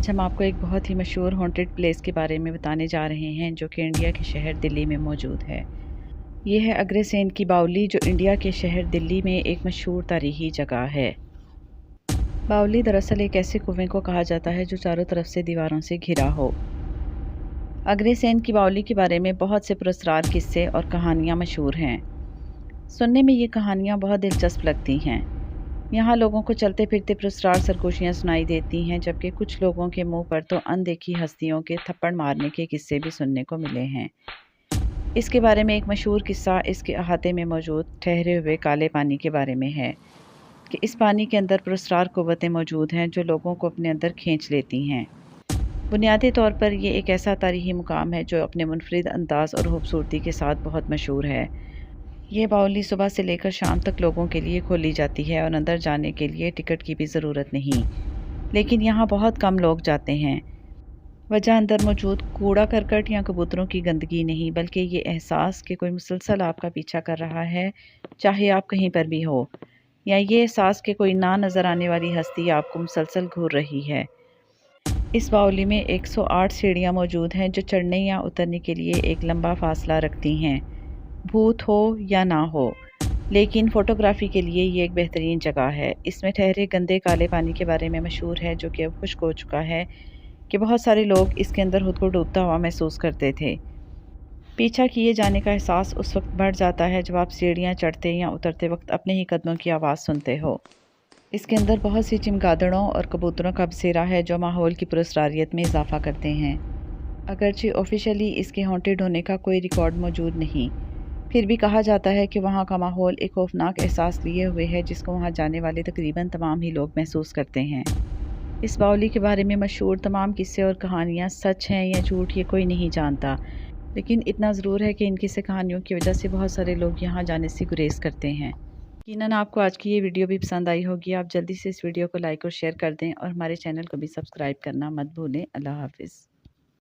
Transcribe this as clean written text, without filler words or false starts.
आज हम आपको एक बहुत ही मशहूर हॉन्टेड प्लेस के बारे में बताने जा रहे हैं जो कि इंडिया के शहर दिल्ली में मौजूद है। ये है अग्रसेन की बावली जो इंडिया के शहर दिल्ली में एक मशहूर तारीखी जगह है। बावली दरअसल एक ऐसे कुएं को कहा जाता है जो चारों तरफ से दीवारों से घिरा हो। अग्रसेन की बावली के बारे में बहुत से पुरस्कार किस्से और कहानियाँ मशहूर हैं। सुनने में ये कहानियाँ बहुत दिलचस्प लगती हैं। यहाँ लोगों को चलते फिरते पुरस्कार सरगोशियाँ सुनाई देती हैं, जबकि कुछ लोगों के मुंह पर तो अनदेखी हस्तियों के थप्पड़ मारने के किस्से भी सुनने को मिले हैं। इसके बारे में एक मशहूर किस्सा इसके अहाते में मौजूद ठहरे हुए काले पानी के बारे में है कि इस पानी के अंदर पुरस्कार कुव्वतें मौजूद हैं जो लोगों को अपने अंदर खींच लेती हैं। बुनियादी तौर पर ये एक ऐसा तारीखी मुकाम है जो अपने मुनफरिद अंदाज और खूबसूरती के साथ बहुत मशहूर है। ये बावली सुबह से लेकर शाम तक लोगों के लिए खोली जाती है और अंदर जाने के लिए टिकट की भी ज़रूरत नहीं, लेकिन यहाँ बहुत कम लोग जाते हैं। वजह अंदर मौजूद कूड़ा करकट या कबूतरों की गंदगी नहीं, बल्कि ये एहसास कि कोई मुसलसल आपका पीछा कर रहा है, चाहे आप कहीं पर भी हो, या ये एहसास कि कोई ना नज़र आने वाली हस्ती आपको मुसलसल घूर रही है। इस बावली में 108 सीढ़ियाँ मौजूद हैं जो चढ़ने या उतरने के लिए एक लंबा फासला रखती हैं, भूत हो या ना हो। लेकिन फ़ोटोग्राफ़ी के लिए ये एक बेहतरीन जगह है। इसमें ठहरे गंदे काले पानी के बारे में मशहूर है जो कि अब खुश्क हो चुका है कि बहुत सारे लोग इसके अंदर खुद को डूबता हुआ महसूस करते थे। पीछा किए जाने का एहसास उस वक्त बढ़ जाता है जब आप सीढ़ियाँ चढ़ते या उतरते वक्त अपने ही कदमों की आवाज़ सुनते हो। इसके अंदर बहुत सी चमगादड़ों और कबूतरों का बसेरा है जो माहौल की पुरस्कारियत में इजाफा करते हैं। अगरचे ऑफिशियली इसके हॉन्टेड होने का कोई रिकॉर्ड मौजूद नहीं, फिर भी कहा जाता है कि वहाँ का माहौल एक खौफनाक एहसास लिए हुए है जिसको वहाँ जाने वाले तकरीबन तमाम ही लोग महसूस करते हैं। इस बावली के बारे में मशहूर तमाम किस्से और कहानियाँ सच हैं या झूठ ये कोई नहीं जानता, लेकिन इतना ज़रूर है कि इन किस्से कहानियों की वजह से बहुत सारे लोग यहाँ जाने से गुरेज करते हैं। यकीनन आपको आज की ये वीडियो भी पसंद आई होगी। आप जल्दी से इस वीडियो को लाइक और शेयर कर दें और हमारे चैनल को भी सब्सक्राइब करना मत भूलें। अल्लाह हाफिज़।